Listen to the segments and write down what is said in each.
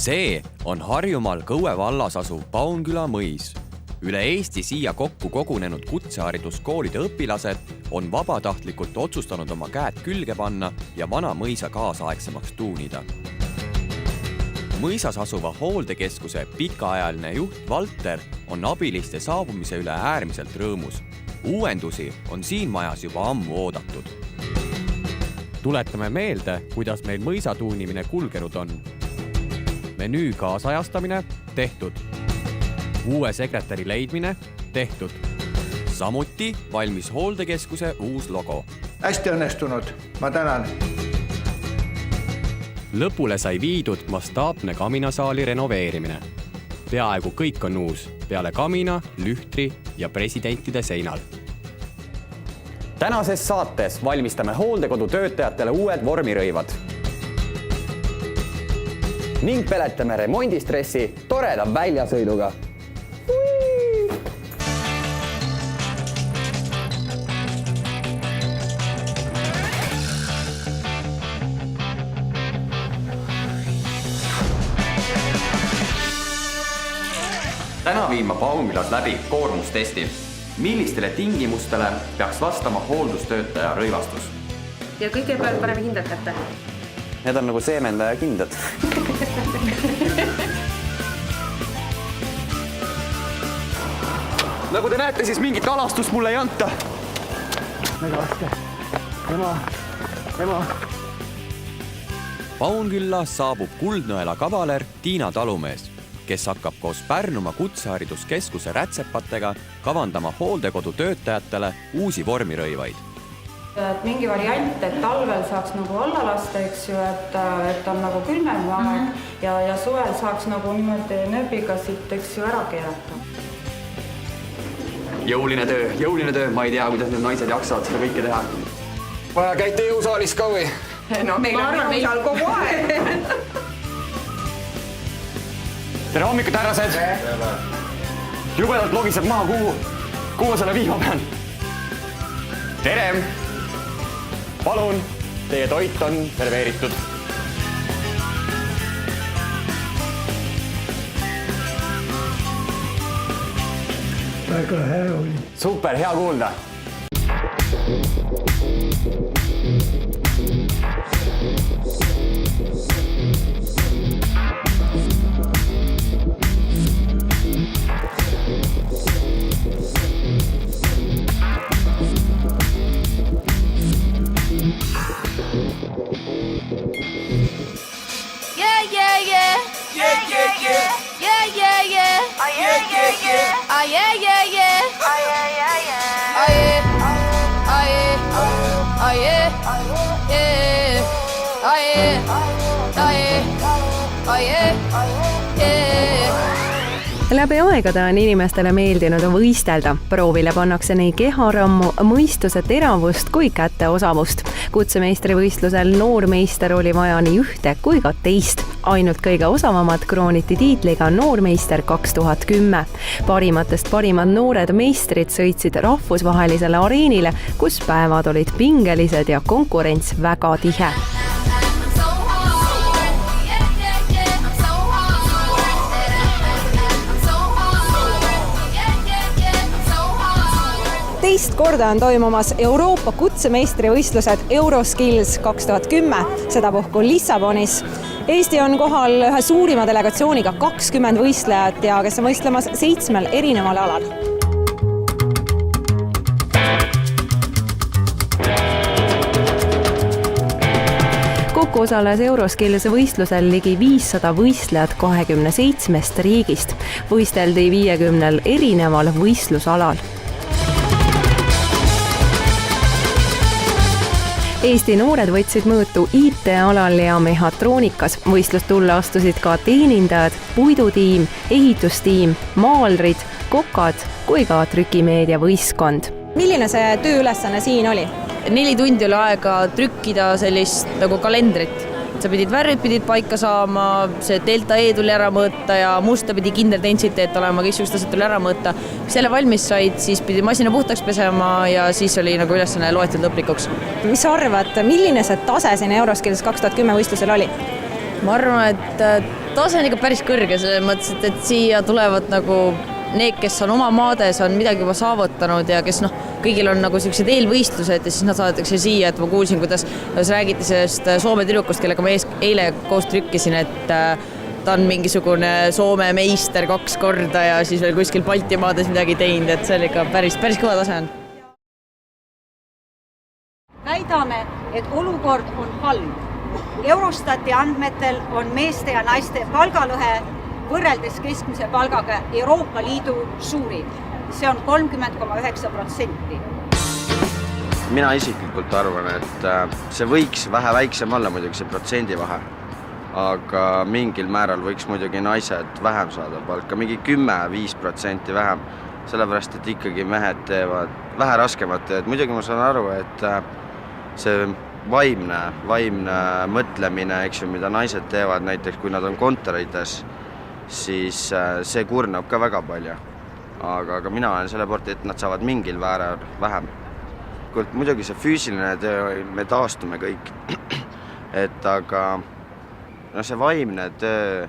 See on Harjumaal Kõue vallas asuv Paunküla mõis. Üle Eesti siia kokku kogunenud kutsehariduskoolide õpilased on vabatahtlikult otsustanud oma käed külge panna ja vana mõisa kaasaegsemaks tuunida. Mõisas asuva hooldekeskuse pikaajaline juht Valter on abiliste saabumise üle äärmiselt rõõmus. Uuendusi on siin majas juba ammu oodatud. Tuletame meelde, kuidas meil mõisa tuunimine kulgenud on. Menüü kaasajastamine tehtud. Uue sekretäri leidmine tehtud. Samuti valmis hooldekeskuse uus logo. Hästi õnnestunud, ma tänan. Lõpule sai viidud mastaapne kaminasaali renoveerimine. Peaaegu kõik on uus, peale kamina, lühtri ja presidentide seinal. Tänases saates valmistame hooldekodu töötajatele uued vormirõivad. Ning peletame remondistressi toreda väljasõiduga. Täna viin ma Paunkülas läbi koormustesti. Millistele tingimustele peaks vastama hooldustöötaja rõivastus? Ja kõigepealt paneme kindad kätte. Need on nagu seemendaja kindad. Nagu te näete, siis mingit alastust mulle ei anta. Väga raske. Ema. Paunkülla saabub Kuldnõela kavaler Tiina Talumees, kes hakkab koos Pärnumaa kutsehariduskeskuse rätsepatega kavandama hooldekodu töötajatele uusi vormirõivaid. Mingi variant, et talvel saaks nagu alla lasta, eks ju, et on nagu külmem aeg ja suvel saaks nagu niimoodi nööbiga siit, eks ju, ära keerata. Jõuline töö. Ma ei tea, kuidas need naised jaksavad seda kõike teha. Vaja käite jõusaalis ka või? No meil on seal kogu aeg. Tere hommikut, härrased! Jubedalt logiseb maha, kuhu selle viima pean. Tere! Palun, teie toit on serveeritud. Väga hea oli. Super, hea kuulda. Läbi aegade on inimestele meeldinud võistelda. Proovile pannakse nii keharammu, mõistuse teravust kui käteosavust. Kutsemeistrivõistlusel noormeister oli vaja nii ühte kui ka teist. Ainult kõige osavamad krooniti tiitliga noormeister 2010. Parimatest parimad noored meistrid sõitsid rahvusvahelisele areenile, kus päevad olid pingelised ja konkurents väga tihe. Teist korda on toimumas Euroopa kutsemeistrivõistlused Euroskills 2010, sedapuhku Lissabonis. Eesti on kohal ühe suurima delegatsiooniga 20 võistlejat ja kes on võistlemas 7 erineval alal. Kokku osales Euroskills võistlusel ligi 500 võistlejat 27 riigist. Võisteldi 50 erineval võistlusalal. Eesti noored võtsid mõõtu IT-alal ja mehhatroonikas. Võistlustulle astusid ka teenindajad, puidutiim, ehitustiim, maalrid, kokad kui ka trükimeedia võistkond. Milline see tööülesanne siin oli? 4 tundi oli aega trükkida sellist nagu kalendrit. Sa värvid paika saama, see delta E tuli ära mõõta ja musta pidi kindel densiteet olema, kes asjad tuli ära mõõta. Kui selle valmis said, siis pidi masina puhtaks pesema ja siis oli nagu ülesanne loetud lõplikuks. Mis arvad, milline see tase siin Euroskills 2010 võistlusel oli? Ma arvan, et tase on ikka päris kõrge selles mõttes, et siia tulevad nagu need, kes on oma maades, on midagi juba saavutanud ja kes kõigil on nagu sellised eelvõistlused ja siis nad saadetakse siia, et ma kuulsin, kuidas räägiti sellest Soome tüdrukust, kellega ma eile koos trükkisin, et ta on mingisugune Soome meister 2 korda ja siis veel kuskil Baltimaades midagi teinud, et see oli ikka päris kõva tase on. Väidame, et olukord on halb. Eurostati andmetel on meeste ja naiste palgalõhe võrreldes keskmise palgaga Euroopa Liidu suurim. See on 30,9%. Mina isiklikult arvan, et see võiks vähe väiksem olla muidugi see protsendi vahe. Aga mingil määral võiks muidugi naised vähem saada palka, mingi 10-5% vähem. Sellepärast, et ikkagi mehed teevad vähe raskemat tööd. Muidugi ma saan aru, et see vaimne mõtlemine, mida naised teevad, näiteks kui nad on kontorites, siis see kurnab ka väga palju. Aga mina olen selle poolt, et nad saavad mingil määral vähem. Muidugi see füüsiline töö, me taastume kõik, aga see vaimne töö,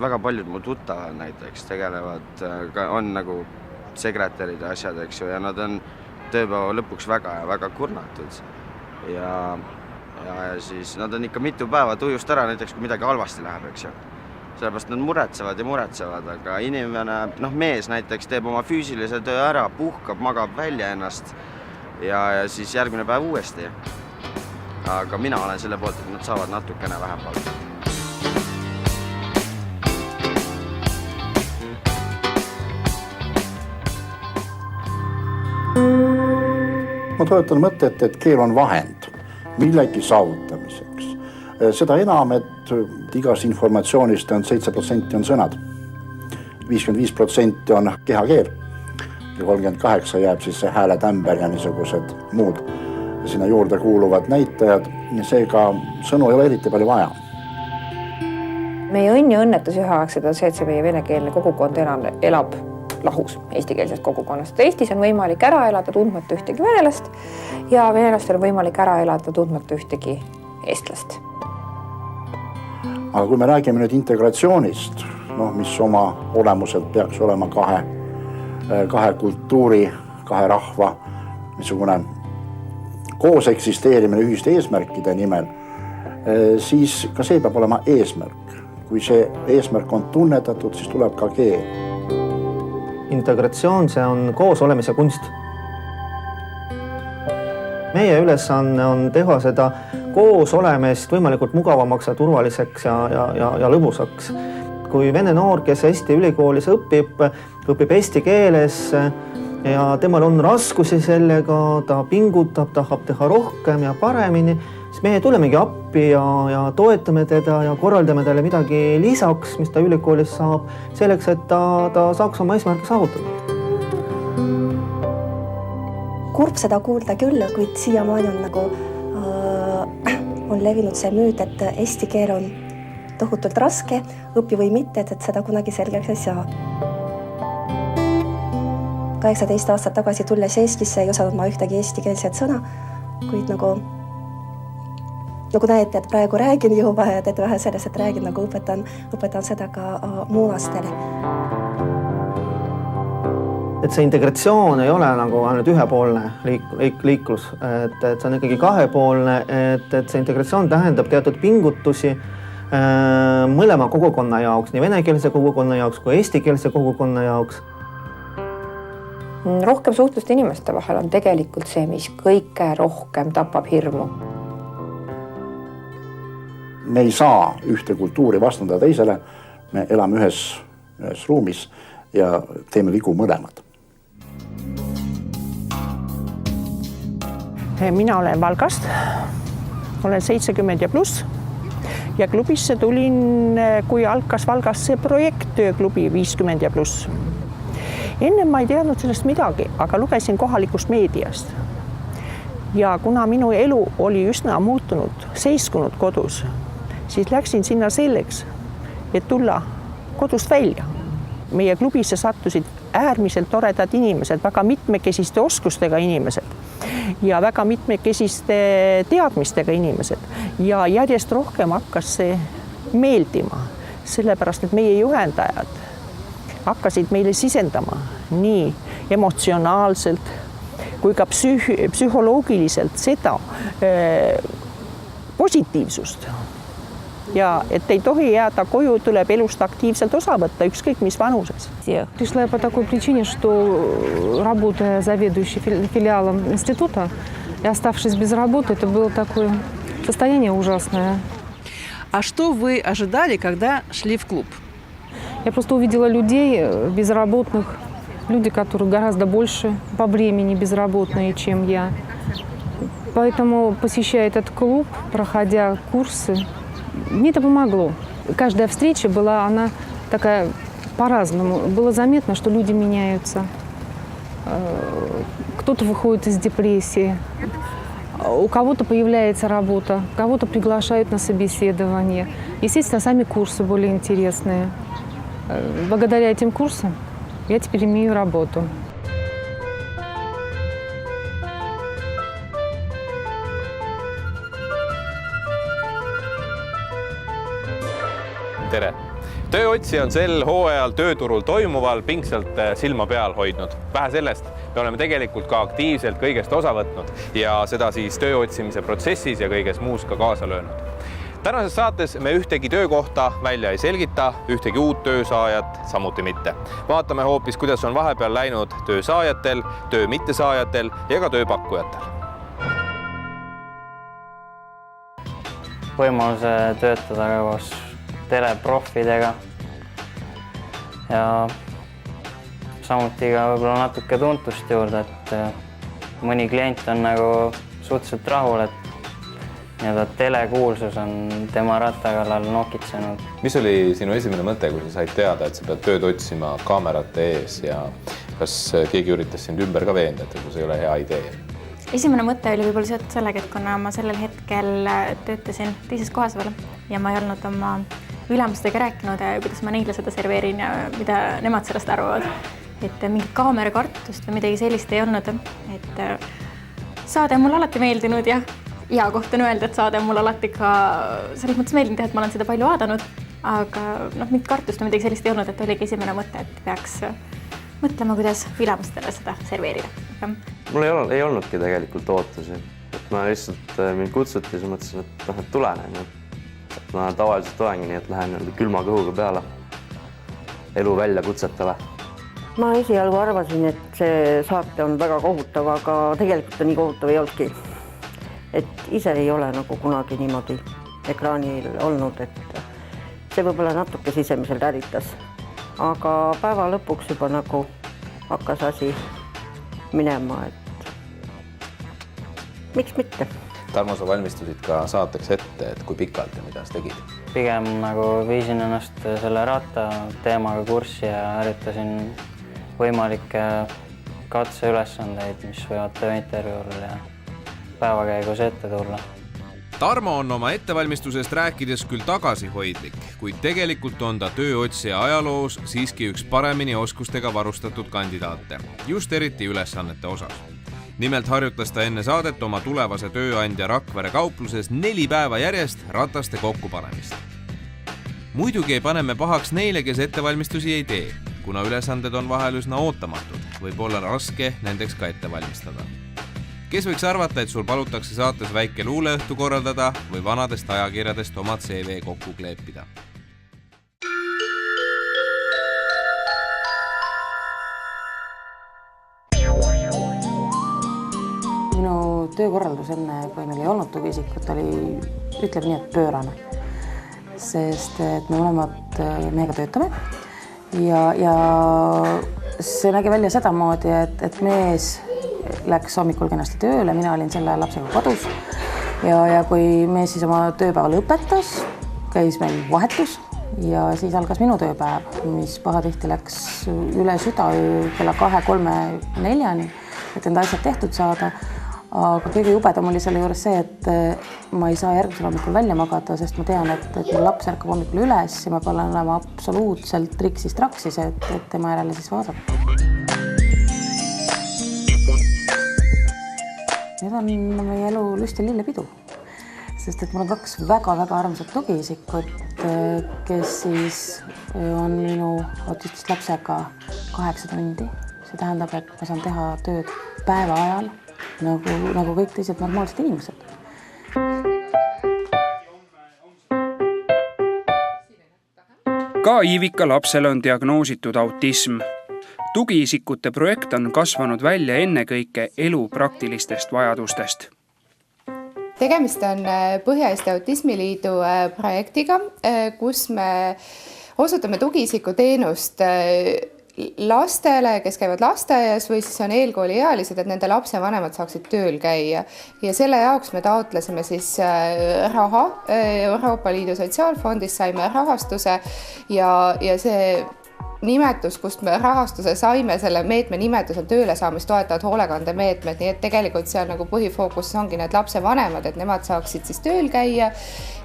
väga paljud mu tuttavad näiteks tegelevad, on nagu sekretärid ja asjad, eks ju, ja nad on tööpäeva lõpuks väga kurnatud. Ja siis nad on ikka mitu päeva tujust ära, näiteks kui midagi halvasti läheb, eks ju. Sellepärast nad muretsevad, aga inimene, mees näiteks teeb oma füüsilise töö ära, puhkab, magab välja ennast ja siis järgmine päev uuesti. Aga mina olen selle poolt, et nad saavad natukene vähem palka. Ma toetan mõtet, et keel on vahend millegi saavutamiseks. Seda enam, et igas informatsioonist on 7% on sõnad, 55% on kehakeel ja 38% jääb siis see hääletämber ja niisugused muud sinna juurde kuuluvad näitajad. Seega sõnu ei ole eriti palju vaja. Meie õnn ja õnnetus üheaegselt on see, et see meie venekeelne kogukond elab lahus eestikeelsest kogukonnast. Eestis on võimalik ära elada tundmata ühtegi venelast ja venelastel on võimalik ära elada tundmata ühtegi eestlast. Aga kui me räägime nüüd integratsioonist, mis oma olemuselt peaks olema kahe kultuuri, kahe rahva niisugune koos eksisteerimine ühiste eesmärkide nimel, siis ka see peab olema eesmärk. Kui see eesmärk on tunnetatud, siis tuleb ka keel. Integratsioon, see on koos olemise kunst. Meie ülesanne on teha seda koos olemist võimalikult mugavamaks ja turvaliseks ja lõbusaks. Kui vene noor, kes Eesti ülikoolis õpib eesti keeles ja temal on raskusi sellega, ta pingutab, tahab teha rohkem ja paremini, siis meie tulemegi appi ja toetame teda ja korraldame talle midagi lisaks, mis ta ülikoolis saab, selleks, et ta saaks oma eesmärke saavutada. Kurb seda kuulda küll, kuid siiamaani on levinud see müüt, et eesti keel on tohutult raske, õpi või mitte, et seda kunagi selgeks ei saa. 18 aastat tagasi tulles Eestisse ei osanud ma ühtegi eestikeelset sõna, kuid nagu näete, et praegu räägin juba, et vähe sellest, et räägin, õpetan seda ka muunastele. Et see integratsioon ei ole ainult ühepoolne liiklus, et see on ikkagi kahepoolne, et see integratsioon tähendab teatud pingutusi mõlema kogukonna jaoks, nii venekeelse kogukonna jaoks kui eestikeelse kogukonna jaoks. Rohkem suhtlust inimeste vahel on tegelikult see, mis kõike rohkem tapab hirmu. Me ei saa ühte kultuuri vastandada teisele, me elame ühes ruumis ja teeme vigu mõlemad. Mina olen Valgast, olen 70 ja pluss ja klubisse tulin, kui alkas Valgas see projekt tööklubi 50 ja pluss. Enne ma ei teadnud sellest midagi, aga lugesin kohalikust meediast. Ja kuna minu elu oli üsna muutunud, seiskunud kodus, siis läksin sinna selleks, et tulla kodust välja. Meie klubisse sattusid äärmiselt toredad inimesed, väga mitmekesiste oskustega inimesed ja väga mitmekesiste teadmistega inimesed. Ja järjest rohkem hakkas see meeldima. sellepärast, et meie juhendajad hakkasid meile sisendama nii emotsionaalselt kui ka psühholoogiliselt seda positiivsust. Ja et ei tohi jääda koju, tuleb elust активselt osa võtta, ükskõik mis vanuses. Пришла я по такой причине, что работая заведующей филиалом института и оставшись без работы, это было такое состояние ужасное. А что вы ожидали, когда шли в клуб? Я просто увидела людей безработных, люди, которые гораздо больше по времени безработные, чем я. Поэтому, посещая этот клуб, проходя курсы, мне это помогло. Каждая встреча была, она такая по-разному. Было заметно, что люди меняются. Кто-то выходит из депрессии, у кого-то появляется работа, кого-то приглашают на собеседование. Естественно, сами курсы более интересные. Благодаря этим курсам я теперь имею работу. Tere! Tööotsija on sel hooajal tööturul toimuval pingsalt silma peal hoidnud. Vähe sellest, me oleme tegelikult ka aktiivselt kõigest osa võtnud ja seda siis tööotsimise protsessis ja kõiges muus ka kaasa löönud. Tänases saates me ühtegi töökohta välja ei selgita, ühtegi uut töösaajat samuti mitte. Vaatame hoopis, kuidas on vahepeal läinud töösaajatel, töö mittesaajatel ja ka tööpakkujatel. Võimaluse töötada koos teleproffidega ja samuti ka võib-olla natuke tuntust juurde, et mõni klient on nagu suhteliselt rahul, et telekuulsus on tema rattakallal nokitsenud. Mis oli sinu esimene mõte, kui sa said teada, et sa pead tööd otsima kaamerate ees ja kas keegi üritas sind ümber ka veenda, et see ei ole hea idee? Esimene mõte oli võib-olla seotud sellega, et kuna ma sellel hetkel töötasin teises kohas veel ja ma ei olnud oma ülemustega rääkinud, kuidas ma neile seda serveerin ja mida nemad sellest arvavad. Et mingit kaamerakartust või midagi sellist ei olnud. Et saade on mulle alati meeldinud ja hea koht on öelda, et saade on mulle alati ka selles mõttes meeldinud, et ma olen seda palju vaadanud, aga mingit kartust või midagi sellist ei olnud, et oligi esimene mõte, et peaks mõtlema, kuidas ülemustele seda serveerida. Mul ei olnudki tegelikult ootusi. Et ma lihtsalt mind kutsuti ja mõtlesin, et tulen. Et ma tavaliselt olengi nii, et lähen külma kõhuga peale elu välja kutsetele. Ma esialgu arvasin, et see saate on väga kohutav, aga tegelikult ta nii kohutav ei olnudki. Et ise ei ole nagu kunagi niimoodi ekraanil olnud, et see võib-olla natuke sisemiselt ärritas. Aga päeva lõpuks juba nagu hakkas asi minema, et miks mitte. Tarmo, sa valmistusid ka saateks ette, et kui pikalt ja mida sa tegid? Pigem nagu viisin ennast selle ratta teemaga kurssi ja äritasin võimalikke katseülesandeid, mis võivad tööintervjuuril ja päevakäigus ette tulla. Tarmo on oma ettevalmistusest rääkides küll tagasihoidlik, kuid tegelikult on ta tööotsija ajaloos siiski üks paremini oskustega varustatud kandidaate, just eriti ülesannete osas. Nimelt harjutas ta enne saadet oma tulevase tööandja Rakvere kaupluses 4 päeva järjest rataste kokkupanemist. Muidugi ei pane me pahaks neile, kes ettevalmistusi ei tee, kuna ülesanded on vahel üsna ootamatud, võib olla raske nendeks ka ettevalmistada. Kes võiks arvata, et sul palutakse saates väike luuleõhtu korraldada või vanadest ajakirjadest oma CV kokku kleepida? Minu töökorraldus enne, kui meil ei olnud tugiisikut, oli, ütleb nii, et pöörane. Sest et me mõlemad meiega töötame ja see nägi välja sedamoodi, et mees läks hommikul kenasti tööle, mina olin selle lapsega kodus ja kui mees siis oma tööpäeva lõpetas, käis meil vahetus ja siis algas minu tööpäev, mis pahatihti läks üle südaöö kella 2, 3, 4-ni, et enda asjad tehtud saada. Aga kõige jubedam oli selle juures see, et ma ei saa järgmisel hommikul välja magada, sest ma tean, et mul laps ärkab hommikul üles ja ma pean olema absoluutselt traksis, et tema järele siis vaadata. Nüüd on meie elu lüst ja lillepidu. sest et mul on 2 väga-väga armsat tugiisikut, kes siis on minu autistist lapsega 8 tundi. See tähendab, et ma saan teha tööd päeva ajal nagu kõik teised normaalsed inimesed. Ka Iivika lapsele on diagnoositud autism. Tugiisikute projekt on kasvanud välja ennekõike elu praktilistest vajadustest. Tegemist on Põhja-Eesti Autismiliidu projektiga, kus me osutame tugiisiku teenust lastele, kes käivad lasteaias või siis on eelkooliealised, et nende lapsevanemad saaksid tööl käia. Ja selle jaoks me taotlesime siis raha, Euroopa Liidu Sotsiaalfondist saime rahastuse ja see nimetus, kust me rahastuse saime, selle meetme nimetus on tööle saamist toetavad hoolekandemeetmed, nii et tegelikult seal nagu põhifookuses ongi need lapsevanemad, et nemad saaksid siis tööl käia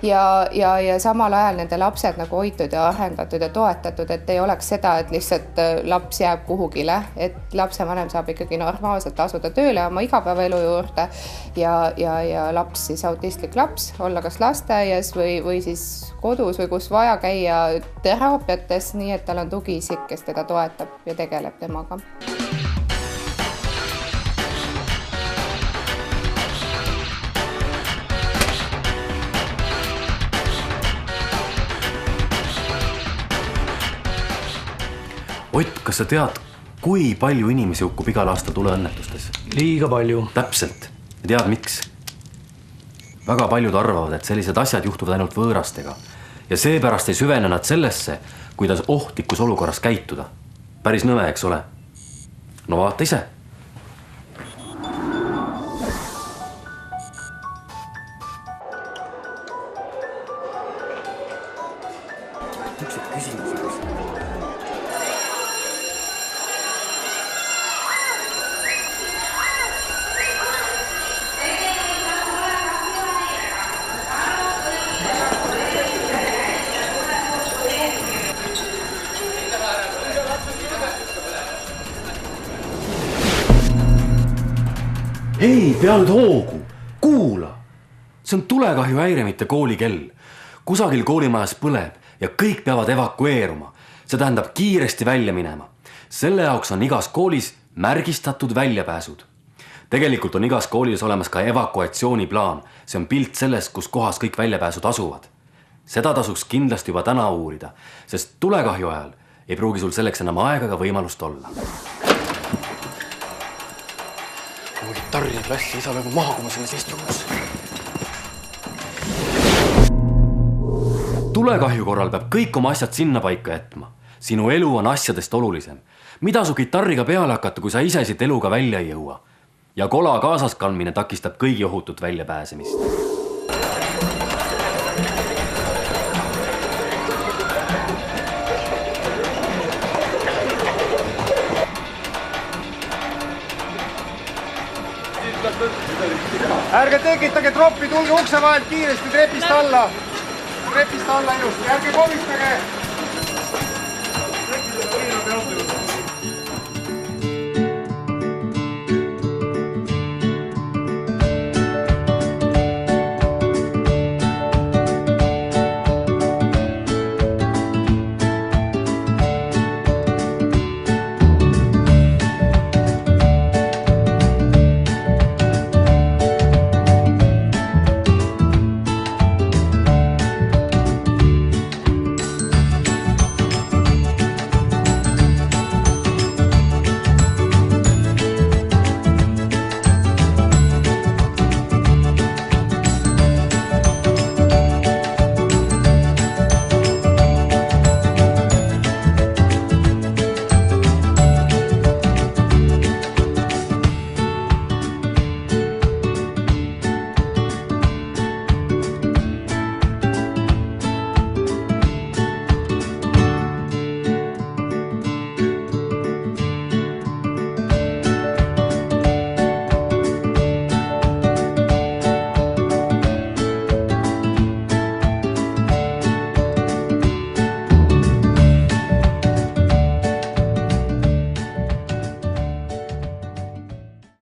ja samal ajal nende lapsed nagu hoitud ja arendatud ja toetatud, et ei oleks seda, et lihtsalt laps jääb kuhugile, et lapsevanem saab ikkagi normaalselt asuda tööle oma igapäevaelu juurde ja laps siis autistlik laps olla kas lasteaias või siis kodus või kus vaja käia teraapiates, nii et tal on tugiisik, kes teda toetab ja tegeleb temaga. Ott, kas sa tead, kui palju inimesi hukkub igal aastal tuleõnnetustes? Liiga palju. Täpselt. Ja tead miks? Väga paljud arvavad, et sellised asjad juhtuvad ainult võõrastega ja seepärast ei süvene nad sellesse, kuidas ohtlikus olukorras käituda. Päris nõme, eks ole? No vaata ise. Üks küsimus. Hei, pea nüüd hoogu! Kuula! See on tulekahju häire, mitte koolikell. Kusagil koolimajas põleb ja kõik peavad evakueeruma. See tähendab kiiresti välja minema. Selle jaoks on igas koolis märgistatud väljapääsud. Tegelikult on igas koolis olemas ka evakuatsiooniplaan. See on pilt sellest, kus kohas kõik väljapääsud asuvad. Seda tasuks kindlasti juba täna uurida, sest tulekahju ajal ei pruugi sul selleks enam aega ega võimalust olla. Tarja klassi ei saa lööma maha, kui ma selles istumus. Tulekahju korral peab kõik oma asjad sinna paika jätma. Sinu elu on asjadest olulisem. Mida su kitarriga peale hakata, kui sa ise siit eluga välja ei jõua? Ja kola kaasas kandmine takistab kõigi ohutut väljapääsemist. Ärge tekitage troppi, tulge ukse vahelt kiiresti trepist alla ilusti, ärge komistage!